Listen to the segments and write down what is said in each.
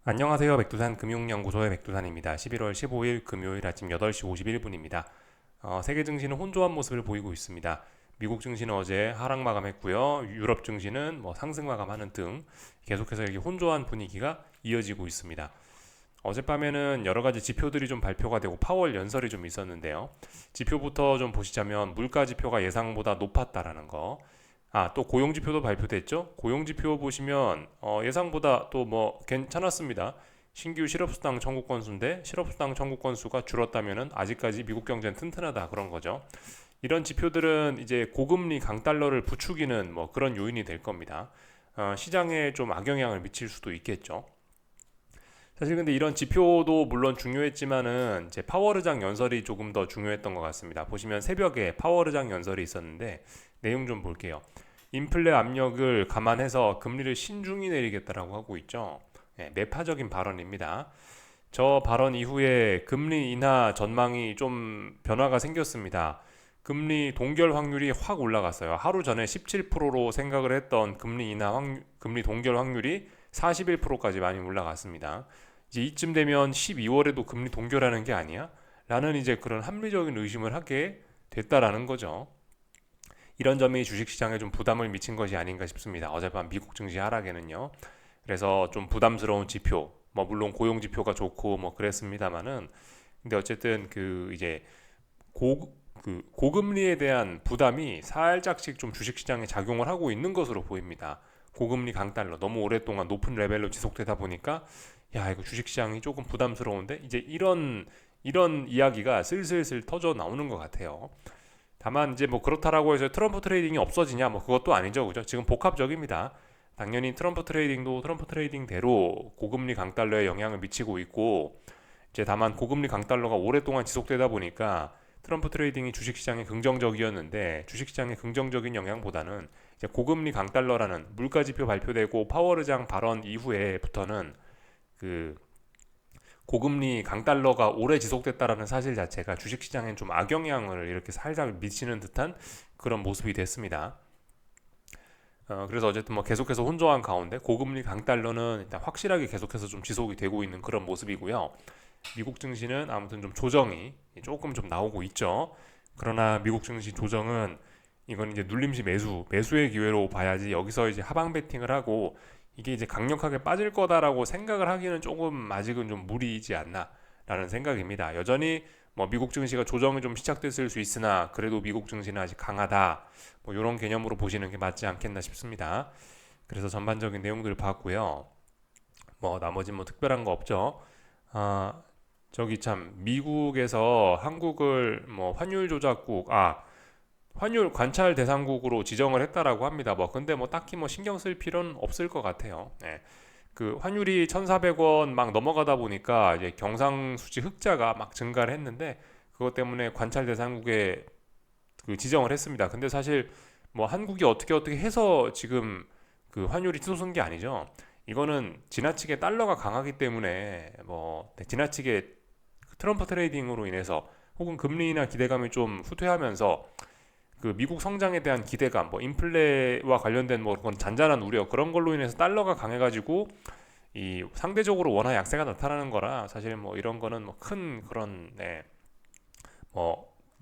안녕하세요. 백두산 금융연구소의 백두산입니다. 11월 15일 금요일 아침 8시 51분입니다. 세계 증시는 혼조한 모습을 보이고 있습니다. 미국 증시는 어제 하락 마감했고요. 유럽 증시는 상승 마감하는 등 계속해서 이렇게 혼조한 분위기가 이어지고 있습니다. 어젯밤에는 여러 가지 지표들이 좀 발표가 되고 파월 연설이 좀 있었는데요. 지표부터 좀 보시자면 물가 지표가 예상보다 높았다라는 거. 또 고용 지표도 발표됐죠. 고용 지표 보시면 예상보다 또 괜찮았습니다. 신규 실업수당 청구 건수인데 실업수당 청구 건수가 줄었다면은 아직까지 미국 경제는 튼튼하다 그런 거죠. 이런 지표들은 이제 고금리 강달러를 부추기는 그런 요인이 될 겁니다. 시장에 좀 악영향을 미칠 수도 있겠죠. 사실 근데 이런 지표도 물론 중요했지만은 이제 파월의장 연설이 조금 더 중요했던 것 같습니다. 보시면 새벽에 파월의장 연설이 있었는데 내용 좀 볼게요. 인플레 압력을 감안해서 금리를 신중히 내리겠다라고 하고 있죠. 매파적인 발언입니다. 저 발언 이후에 금리 인하 전망이 좀 변화가 생겼습니다. 금리 동결 확률이 확 올라갔어요. 하루 전에 17%로 생각을 했던 금리 동결 확률이 41%까지 많이 올라갔습니다. 이제 이쯤 되면 12월에도 금리 동결하는 게 아니야? 라는 이제 그런 합리적인 의심을 하게 됐다라는 거죠. 이런 점이 주식시장에 좀 부담을 미친 것이 아닌가 싶습니다. 어젯밤 미국 증시 하락에는요. 그래서 좀 부담스러운 지표, 물론 고용 지표가 좋고 그랬습니다만은, 근데 어쨌든 그 이제 고, 고금리에 대한 부담이 살짝씩 좀 주식시장에 작용을 하고 있는 것으로 보입니다. 고금리 강달러 너무 오랫동안 높은 레벨로 지속되다 보니까 야 이거 주식시장이 조금 부담스러운데 이제 이런 이야기가 슬슬슬 터져 나오는 것 같아요. 다만 이제 그렇다라고 해서 트럼프 트레이딩이 없어지냐 그것도 아니죠, 그죠? 지금 복합적입니다. 당연히 트럼프 트레이딩도 트럼프 트레이딩대로 고금리 강달러에 영향을 미치고 있고 이제 다만 고금리 강달러가 오랫동안 지속되다 보니까 트럼프 트레이딩이 주식시장에 긍정적이었는데 주식시장에 긍정적인 영향보다는 이제 고금리 강달러라는 물가지표 발표되고 파월의장 발언 이후에부터는 그 고금리 강달러가 오래 지속됐다라는 사실 자체가 주식시장엔 좀 악영향을 이렇게 살짝 미치는 듯한 그런 모습이 됐습니다. 그래서 어쨌든 계속해서 혼조한 가운데 고금리 강달러는 일단 확실하게 계속해서 좀 지속이 되고 있는 그런 모습이고요. 미국 증시는 아무튼 좀 조정이 조금 좀 나오고 있죠. 그러나 미국 증시 조정은 이건 이제 눌림시 매수의 기회로 봐야지 여기서 이제 하방 베팅을 하고 이게 이제 강력하게 빠질 거다라고 생각을 하기는 조금 아직은 좀 무리이지 않나라는 생각입니다. 여전히 미국 증시가 조정이 좀 시작됐을 수 있으나 그래도 미국 증시는 아직 강하다. 이런 개념으로 보시는 게 맞지 않겠나 싶습니다. 그래서 전반적인 내용들을 봤고요. 나머지 특별한 거 없죠. 아, 저기 참 미국에서 한국을 환율 조작국 환율 관찰 대상국으로 지정을 했다라고 합니다. 근데 딱히 신경 쓸 필요는 없을 것 같아요. 네. 그 환율이 1,400원 막 넘어가다 보니까 이제 경상수지 흑자가 막 증가를 했는데 그것 때문에 관찰 대상국에 그 지정을 했습니다. 근데 사실 한국이 어떻게 해서 지금 그 환율이 치솟은 게 아니죠. 이거는 지나치게 달러가 강하기 때문에 지나치게 트럼프 트레이딩으로 인해서 혹은 금리나 기대감이 좀 후퇴하면서 그 미국 성장에 대한 기대감, 인플레와 관련된 그런 잔잔한 우려 그런 걸로 인해서 달러가 강해가지고 이 상대적으로 원화 약세가 나타나는 거라 사실 이런 거는 큰 그런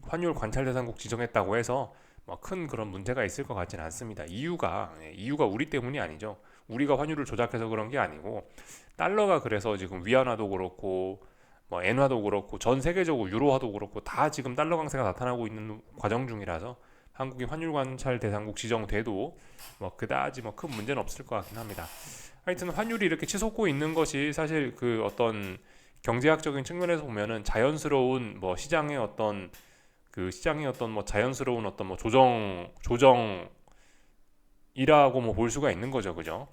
환율 관찰 대상국 지정했다고 해서 큰 그런 문제가 있을 것 같지는 않습니다. 이유가 우리 때문이 아니죠. 우리가 환율을 조작해서 그런 게 아니고 달러가 그래서 지금 위안화도 그렇고 엔화도 그렇고 전 세계적으로 유로화도 그렇고 다 지금 달러 강세가 나타나고 있는 과정 중이라서 한국이 환율 관찰 대상국 지정돼도 그다지 큰 문제는 없을 것 같긴 합니다. 하여튼 환율이 이렇게 치솟고 있는 것이 사실 그 어떤 경제학적인 측면에서 보면은 자연스러운 시장의 어떤 자연스러운 어떤 조정이라고 볼 수가 있는 거죠, 그죠?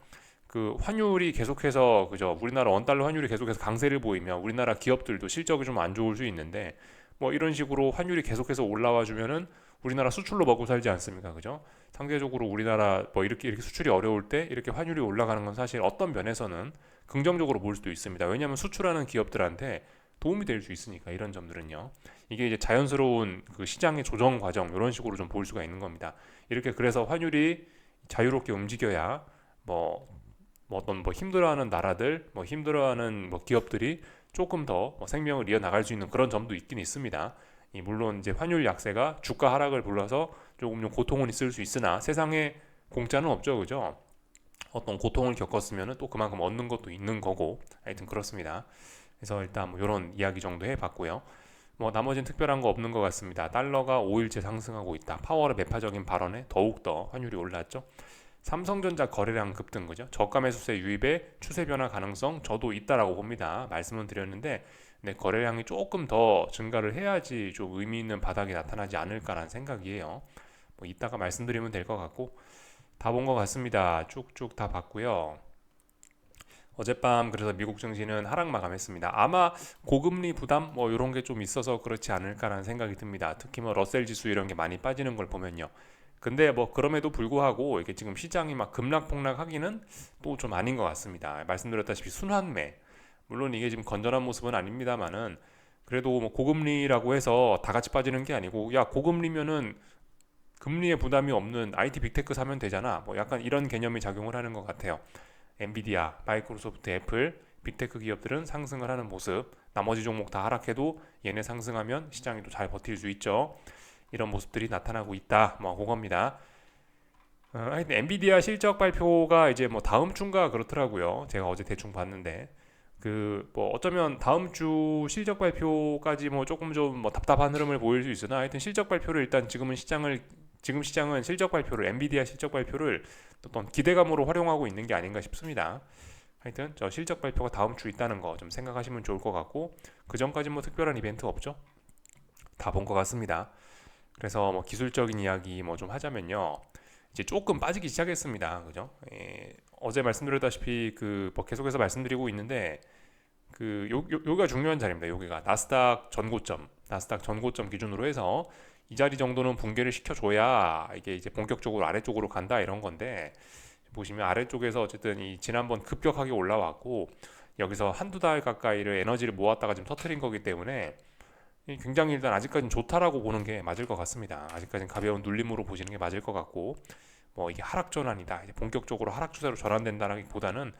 그 환율이 계속해서 그죠, 우리나라 원달러 환율이 계속해서 강세를 보이면 우리나라 기업들도 실적이 좀 안 좋을 수 있는데 이런 식으로 환율이 계속해서 올라와 주면은 우리나라 수출로 먹고 살지 않습니까, 그죠? 상대적으로 우리나라 이렇게 수출이 어려울 때 이렇게 환율이 올라가는 건 사실 어떤 면에서는 긍정적으로 볼 수도 있습니다. 왜냐하면 수출하는 기업들한테 도움이 될 수 있으니까 이런 점들은요. 이게 이제 자연스러운 그 시장의 조정 과정 이런 식으로 좀 볼 수가 있는 겁니다. 이렇게 그래서 환율이 자유롭게 움직여야 뭐 뭐 어떤 뭐 힘들어하는 나라들, 뭐 힘들어하는 뭐 기업들이 조금 더뭐 생명을 이어나갈 수 있는 그런 점도 있긴 있습니다. 물론 이제 환율 약세가 주가 하락을 불러서 조금 좀 고통은 있을 수 있으나 세상에 공짜는 없죠, 그죠? 어떤 고통을 겪었으면 또 그만큼 얻는 것도 있는 거고 하여튼 그렇습니다. 그래서 일단 뭐 이런 이야기 정도 해봤고요. 뭐 나머지는 특별한 거 없는 것 같습니다. 달러가 5일째 상승하고 있다. 파월의 매파적인 발언에 더욱더 환율이 올랐죠. 삼성전자 거래량 급등, 그죠? 저가 매수세 유입의 추세 변화 가능성 저도 있다라고 봅니다. 말씀은 드렸는데 네, 거래량이 조금 더 증가를 해야지 좀 의미 있는 바닥이 나타나지 않을까라는 생각이에요. 뭐 이따가 말씀드리면 될 것 같고 다 본 것 같습니다. 쭉쭉 다 봤고요. 어젯밤 그래서 미국 증시는 하락 마감했습니다. 아마 고금리 부담 뭐 이런 게 좀 있어서 그렇지 않을까라는 생각이 듭니다. 특히 뭐 러셀 지수 이런 게 많이 빠지는 걸 보면요. 근데 뭐 그럼에도 불구하고 이게 지금 시장이 막 급락폭락하기는 또 좀 아닌 것 같습니다. 말씀드렸다시피 순환매 물론 이게 지금 건전한 모습은 아닙니다만은 그래도 뭐 고금리라고 해서 다 같이 빠지는 게 아니고 야 고금리면은 금리에 부담이 없는 IT 빅테크 사면 되잖아. 뭐 약간 이런 개념이 작용을 하는 것 같아요. 엔비디아, 마이크로소프트, 애플, 빅테크 기업들은 상승을 하는 모습. 나머지 종목 다 하락해도 얘네 상승하면 시장이 또 잘 버틸 수 있죠. 이런 모습들이 나타나고 있다. 뭐 그겁니다. 하여튼 엔비디아 실적 발표가 이제 뭐 다음 주인가 그렇더라고요. 제가 어제 대충 봤는데 그 뭐 어쩌면 다음 주 실적 발표까지 뭐 조금 좀 뭐 답답한 흐름을 보일 수 있으나 하여튼 실적 발표를 일단 지금 시장은 실적 발표를 엔비디아 실적 발표를 어떤 기대감으로 활용하고 있는 게 아닌가 싶습니다. 하여튼 저 실적 발표가 다음 주 있다는 거 좀 생각하시면 좋을 것 같고 그 전까지 뭐 특별한 이벤트 없죠. 다 본 것 같습니다. 그래서 뭐 기술적인 이야기 뭐 좀 하자면요. 이제 조금 빠지기 시작했습니다. 그죠? 어제 말씀드렸다시피 그뭐 계속해서 말씀드리고 있는데 여기가 중요한 자리입니다. 여기가 나스닥 전고점 기준으로 해서 이 자리 정도는 붕괴를 시켜줘야 이게 이제 본격적으로 아래쪽으로 간다 이런 건데 보시면 아래쪽에서 어쨌든 이 지난번 급격하게 올라왔고 여기서 한두 달 가까이를 에너지를 모았다가 지금 터트린 거기 때문에 굉장히 일단 아직까지는 좋다라고 보는 게 맞을 것 같습니다. 아직까지는 가벼운 눌림으로 보시는 게 맞을 것 같고 뭐 이게 하락 전환이다. 이제 본격적으로 하락 추세로 전환된다라기보다는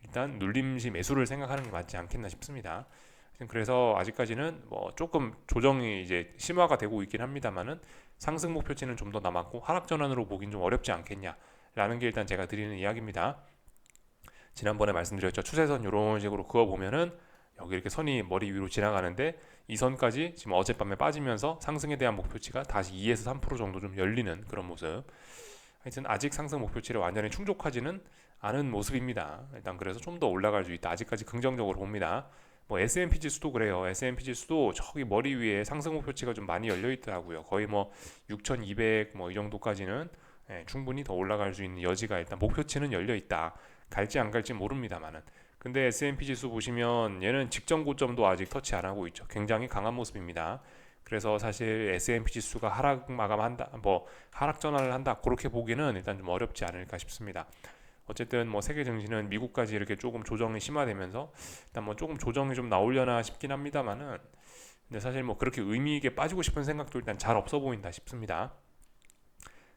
일단 눌림시 매수를 생각하는 게 맞지 않겠나 싶습니다. 그래서 아직까지는 뭐 조금 조정이 이제 심화가 되고 있긴 합니다만은 상승 목표치는 좀 더 남았고 하락 전환으로 보긴 좀 어렵지 않겠냐라는 게 일단 제가 드리는 이야기입니다. 지난번에 말씀드렸죠. 추세선 이런 식으로 그어 보면은 여기 이렇게 선이 머리 위로 지나가는데 이 선까지 지금 어젯밤에 빠지면서 상승에 대한 목표치가 다시 2에서 3% 정도 좀 열리는 그런 모습. 하여튼 아직 상승 목표치를 완전히 충족하지는 않은 모습입니다. 일단 그래서 좀 더 올라갈 수 있다. 아직까지 긍정적으로 봅니다. 뭐 S&P 지수도 그래요. S&P 지수도 저기 머리 위에 상승 목표치가 좀 많이 열려 있더라고요. 거의 뭐 6,200 뭐 이 정도까지는 충분히 더 올라갈 수 있는 여지가 일단 목표치는 열려 있다. 갈지 안 갈지 모릅니다만은. 근데 S&P 지수 보시면 얘는 직전 고점도 아직 터치 안 하고 있죠. 굉장히 강한 모습입니다. 그래서 사실 S&P 지수가 하락 마감한다, 뭐 하락 전환을 한다 그렇게 보기는 일단 좀 어렵지 않을까 싶습니다. 어쨌든 뭐 세계 증시는 미국까지 이렇게 조금 조정이 심화되면서 일단 뭐 조금 조정이 좀 나오려나 싶긴 합니다만은 근데 사실 뭐 그렇게 의미 있게 빠지고 싶은 생각도 일단 잘 없어 보인다 싶습니다.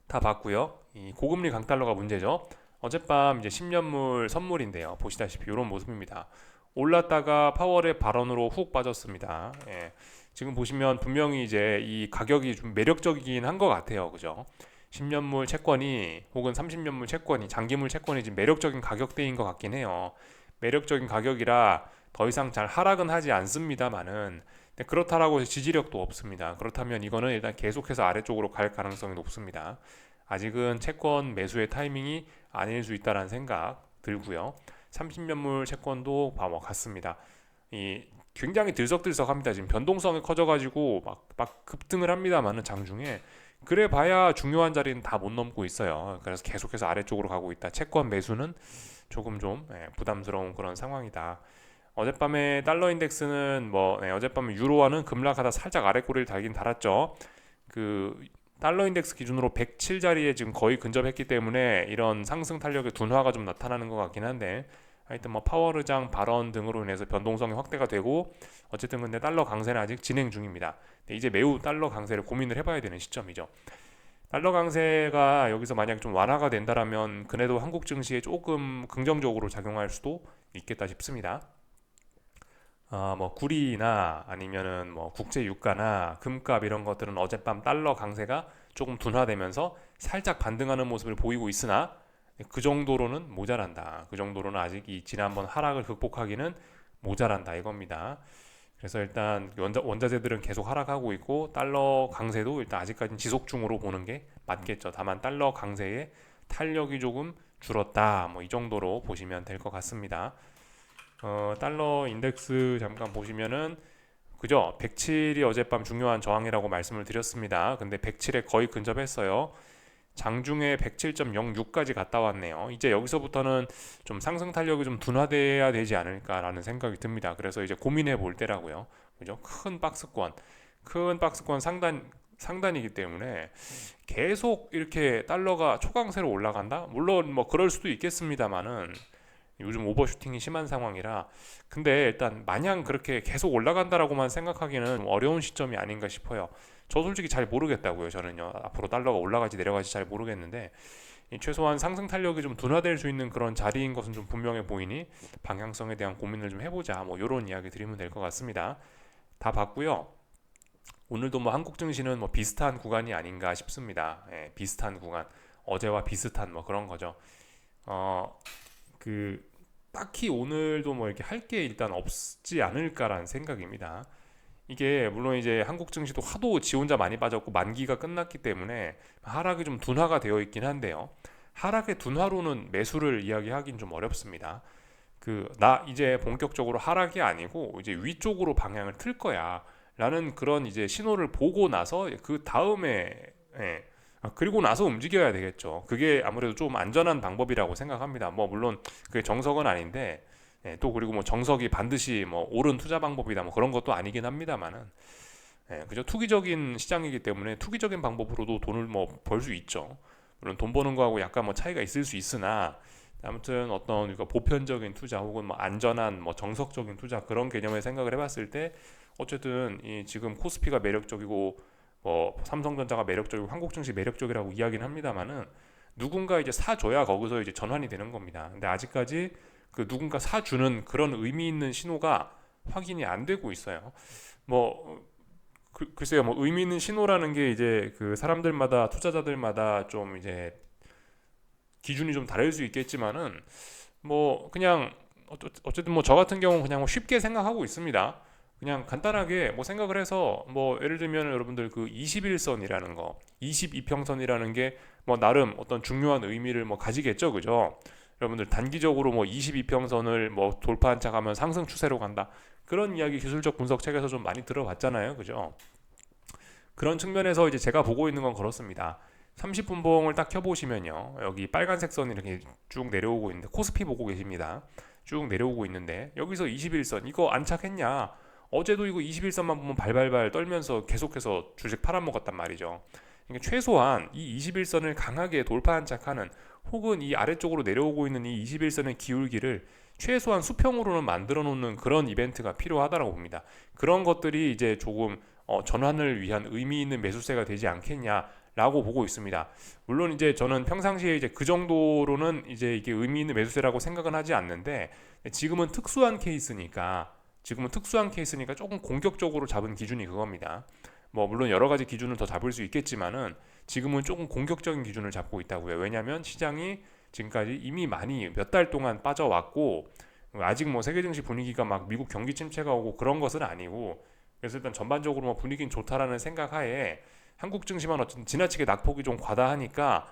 다 봤고요. 이 고금리 강달러가 문제죠. 어젯밤 이제 10년물 선물인데요. 보시다시피 이런 모습입니다. 올랐다가 파월의 발언으로 훅 빠졌습니다. 지금 보시면 분명히 이제 이 가격이 좀 매력적이긴 한 것 같아요. 그죠? 10년물 채권이 혹은 30년물 채권이 장기물 채권이 지금 매력적인 가격대인 것 같긴 해요. 매력적인 가격이라 더 이상 잘 하락은 하지 않습니다만은 그렇다라고 해서 지지력도 없습니다. 그렇다면 이거는 일단 계속해서 아래쪽으로 갈 가능성이 높습니다. 아직은 채권 매수의 타이밍이 아닐 수 있다는 생각 들고요. 30년물 채권도 같습니다. 이 굉장히 들썩들썩합니다. 지금 변동성이 커져가지고 막 급등을 합니다만은 장중에 그래 봐야 중요한 자리는 다 못 넘고 있어요. 그래서 계속해서 아래쪽으로 가고 있다. 채권 매수는 조금 좀 부담스러운 그런 상황이다. 어젯밤에 달러 인덱스는 어젯밤에 유로화는 급락하다 살짝 아래 꼬리를 달긴 달았죠. 그 달러 인덱스 기준으로 107 자리에 지금 거의 근접했기 때문에 이런 상승 탄력의 둔화가 좀 나타나는 것 같긴 한데 하여튼 뭐 파월 의장 발언 등으로 인해서 변동성이 확대가 되고 어쨌든 근데 달러 강세는 아직 진행 중입니다. 이제 매우 달러 강세를 고민을 해봐야 되는 시점이죠. 달러 강세가 여기서 만약 좀 완화가 된다라면 그래도 한국 증시에 조금 긍정적으로 작용할 수도 있겠다 싶습니다. 뭐 구리나 아니면은 뭐 국제 유가나 금값 이런 것들은 어젯밤 달러 강세가 조금 둔화되면서 살짝 반등하는 모습을 보이고 있으나 그 정도로는 모자란다. 그 정도로는 아직 이 지난번 하락을 극복하기는 모자란다 이겁니다. 그래서 일단 원자재들은 계속 하락하고 있고 달러 강세도 일단 아직까지는 지속 중으로 보는 게 맞겠죠. 다만 달러 강세의 탄력이 조금 줄었다. 뭐 이 정도로 보시면 될 것 같습니다. 달러 인덱스 잠깐 보시면은 그죠? 107이 어젯밤 중요한 저항이라고 말씀을 드렸습니다. 근데 107에 거의 근접했어요. 장중에 107.06까지 갔다 왔네요. 이제 여기서부터는 좀 상승 탄력이 좀 둔화돼야 되지 않을까라는 생각이 듭니다. 그래서 이제 고민해 볼 때라고요. 그죠? 큰 박스권 상단이기 때문에 계속 이렇게 달러가 초강세로 올라간다? 물론 뭐 그럴 수도 있겠습니다만은 요즘 오버슈팅이 심한 상황이라 근데 일단 마냥 그렇게 계속 올라간다라고만 생각하기는 좀 어려운 시점이 아닌가 싶어요. 저 솔직히 잘 모르겠다고요. 저는요. 앞으로 달러가 올라갈지 내려갈지 잘 모르겠는데 최소한 상승 탄력이 좀 둔화될 수 있는 그런 자리인 것은 좀 분명해 보이니 방향성에 대한 고민을 좀 해보자. 뭐 이런 이야기 드리면 될 것 같습니다. 다 봤고요. 오늘도 뭐 한국 증시는 뭐 비슷한 구간이 아닌가 싶습니다. 예, 비슷한 구간. 어제와 비슷한 뭐 그런 거죠. 어, 그 딱히 오늘도 뭐 이렇게 할 게 일단 없지 않을까라는 생각입니다. 이게 물론 이제 한국 증시도 하도 지 혼자 많이 빠졌고 만기가 끝났기 때문에 하락이 좀 둔화가 되어 있긴 한데요. 하락의 둔화로는 매수를 이야기하긴 좀 어렵습니다. 나 이제 본격적으로 하락이 아니고 이제 위쪽으로 방향을 틀 거야 라는 그런 이제 신호를 보고 나서 그 다음에 예, 그리고 나서 움직여야 되겠죠. 그게 아무래도 좀 안전한 방법이라고 생각합니다. 뭐 물론 그게 정석은 아닌데 예, 또 그리고 뭐 정석이 반드시 뭐 옳은 투자 방법이다 뭐 그런 것도 아니긴 합니다만은 예, 그죠. 투기적인 시장이기 때문에 투기적인 방법으로도 돈을 뭐 벌 수 있죠. 물론 돈 버는 거하고 약간 뭐 차이가 있을 수 있으나 아무튼 어떤 그러니까 보편적인 투자 혹은 뭐 안전한 뭐 정석적인 투자 그런 개념의 생각을 해봤을 때 어쨌든 이 지금 코스피가 매력적이고 뭐 삼성전자가 매력적이고 한국증시 매력적이라고 이야기는 합니다만은 누군가 이제 사줘야 거기서 이제 전환이 되는 겁니다. 근데 아직까지 그 누군가 사주는 그런 의미 있는 신호가 확인이 안 되고 있어요. 뭐 글쎄요, 뭐 의미 있는 신호라는 게 이제 그 사람들마다 투자자들마다 좀 이제 기준이 좀 다를 수 있겠지만은 뭐 그냥 어쨌든 뭐 저 같은 경우는 그냥 뭐 쉽게 생각하고 있습니다. 그냥 간단하게 뭐 생각을 해서 뭐 예를 들면 여러분들 그 21선이라는 거, 22평선이라는 게 뭐 나름 어떤 중요한 의미를 뭐 가지겠죠, 그죠? 여러분들 단기적으로 뭐 22평선을 뭐 돌파한 척하면 상승 추세로 간다. 그런 이야기 기술적 분석 책에서 좀 많이 들어봤잖아요, 그죠? 그런 측면에서 이제 제가 보고 있는 건 그렇습니다. 30분봉을 딱 켜보시면요. 여기 빨간색 선이 이렇게 쭉 내려오고 있는데 코스피 보고 계십니다. 쭉 내려오고 있는데 여기서 21선 이거 안착했냐? 어제도 이거 21선만 보면 발발발 떨면서 계속해서 주식 팔아먹었단 말이죠. 그러니까 최소한 이 21선을 강하게 돌파 안착하는 혹은 이 아래쪽으로 내려오고 있는 이 21선의 기울기를 최소한 수평으로는 만들어 놓는 그런 이벤트가 필요하다고 봅니다. 그런 것들이 이제 조금 전환을 위한 의미 있는 매수세가 되지 않겠냐라고 보고 있습니다. 물론 이제 저는 평상시에 이제 그 정도로는 이제 이게 의미 있는 매수세라고 생각은 하지 않는데 지금은 특수한 케이스니까 조금 공격적으로 잡은 기준이 그겁니다. 뭐 물론 여러 가지 기준을 더 잡을 수 있겠지만은 지금은 조금 공격적인 기준을 잡고 있다고요. 왜냐하면 시장이 지금까지 이미 많이 몇 달 동안 빠져왔고 아직 뭐 세계 증시 분위기가 막 미국 경기 침체가 오고 그런 것은 아니고 그래서 일단 전반적으로 뭐 분위기는 좋다라는 생각하에 한국 증시만 어쨌든 지나치게 낙폭이 좀 과다하니까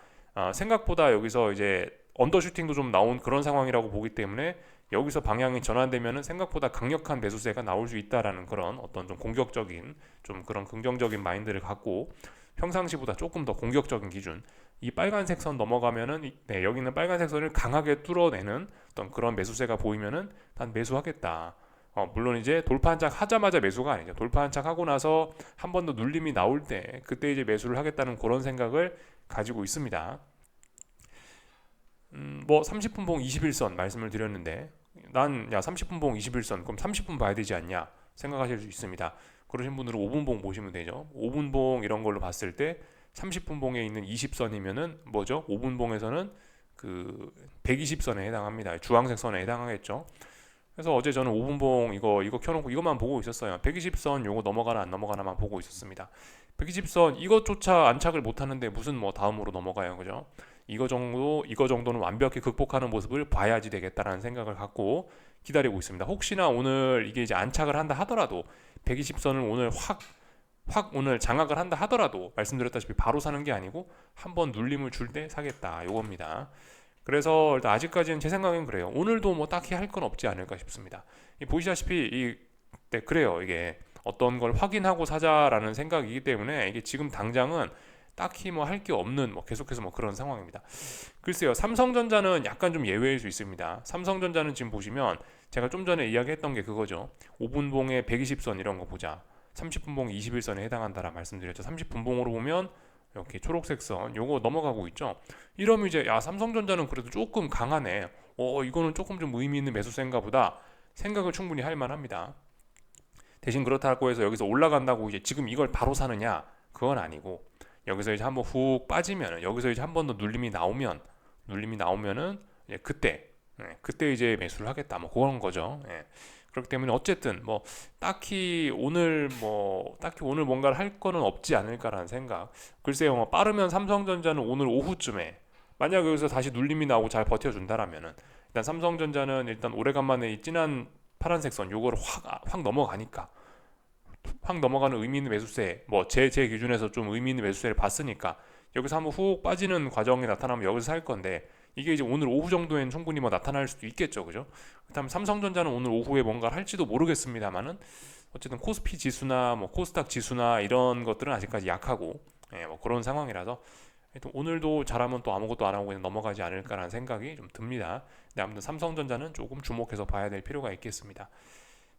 생각보다 여기서 이제 언더슈팅도 좀 나온 그런 상황이라고 보기 때문에 여기서 방향이 전환되면은 생각보다 강력한 매수세가 나올 수 있다라는 그런 어떤 좀 공격적인 좀 그런 긍정적인 마인드를 갖고 평상시보다 조금 더 공격적인 기준 이 빨간색 선 넘어가면은 네, 여기 있는 빨간색 선을 강하게 뚫어내는 어떤 그런 매수세가 보이면은 난 매수하겠다. 물론 이제 돌파 한착 하자마자 매수가 아니죠. 돌파 한착 하고 나서 한 번 더 눌림이 나올 때 그때 이제 매수를 하겠다는 그런 생각을 가지고 있습니다. 뭐 30분봉 21선 말씀을 드렸는데 난 야 30분봉 21선 그럼 30분 봐야 되지 않냐 생각하실 수 있습니다. 그러신 분들은 5분봉 보시면 되죠. 5분봉 이런 걸로 봤을 때 30분봉에 있는 20선이면은 뭐죠? 5분봉에서는 그 120선에 해당합니다. 주황색 선에 해당하겠죠. 그래서 어제 저는 5분봉 이거 켜놓고 이것만 보고 있었어요. 120선 요거 넘어가나 안 넘어가나만 보고 있었습니다. 120선 이것조차 안착을 못하는데 무슨 뭐 다음으로 넘어가요, 그죠? 이거 정도는 완벽히 극복하는 모습을 봐야지 되겠다라는 생각을 갖고 기다리고 있습니다. 혹시나 오늘 이게 이제 안착을 한다 하더라도 120선을 오늘 확 오늘 장악을 한다 하더라도 말씀드렸다시피 바로 사는 게 아니고 한번 눌림을 줄 때 사겠다 요겁니다. 그래서 일단 아직까지는 제 생각엔 그래요. 오늘도 뭐 딱히 할 건 없지 않을까 싶습니다. 보시다시피 네, 그래요. 이게 어떤 걸 확인하고 사자라는 생각이기 때문에 이게 지금 당장은 딱히 뭐 할 게 없는 뭐 계속해서 뭐 그런 상황입니다. 글쎄요. 삼성전자는 약간 좀 예외일 수 있습니다. 삼성전자는 지금 보시면 제가 좀 전에 이야기했던 게 그거죠. 5분봉에 120선 이런 거 보자. 30분봉 21선에 해당한다라 말씀드렸죠. 30분봉으로 보면 이렇게 초록색 선 요거 넘어가고 있죠. 이러면 이제 야 삼성전자는 그래도 조금 강하네. 이거는 조금 좀 의미 있는 매수세인가 보다 생각을 충분히 할 만합니다. 대신 그렇다고 해서 여기서 올라간다고 이제 지금 이걸 바로 사느냐 그건 아니고 여기서 이제 한번 훅 빠지면 여기서 이제 한 번 더 눌림이 나오면은 이제 그때 이제 매수를 하겠다 뭐 그런 거죠. 예. 그렇기 때문에 어쨌든 뭐 딱히 오늘 뭔가를 할 거는 없지 않을까라는 생각. 글쎄요, 뭐 빠르면 삼성전자는 오늘 오후쯤에 만약 여기서 다시 눌림이 나오고 잘 버텨준다라면은 일단 삼성전자는 일단 오래간만에 이 진한 파란색 선 요거를 확 넘어가니까 확 넘어가는 의미 있는 매수세 뭐 제 기준에서 좀 의미 있는 매수세를 봤으니까 여기서 한번 훅 빠지는 과정이 나타나면 여기서 살 건데 이게 이제 오늘 오후 정도엔 충분히 뭐 나타날 수도 있겠죠, 그죠? 그다음 삼성전자는 오늘 오후에 뭔가를 할지도 모르겠습니다만은 어쨌든 코스피 지수나 뭐 코스닥 지수나 이런 것들은 아직까지 약하고 뭐 그런 상황이라서 오늘도 잘하면 또 아무것도 안 하고 그냥 넘어가지 않을까라는 생각이 좀 듭니다. 근데 아무튼 삼성전자는 조금 주목해서 봐야 될 필요가 있겠습니다.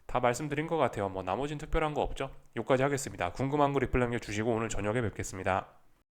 다 말씀드린 것 같아요. 뭐 나머진 특별한 거 없죠? 여기까지 하겠습니다. 궁금한 거 리플 남겨주시고 오늘 저녁에 뵙겠습니다.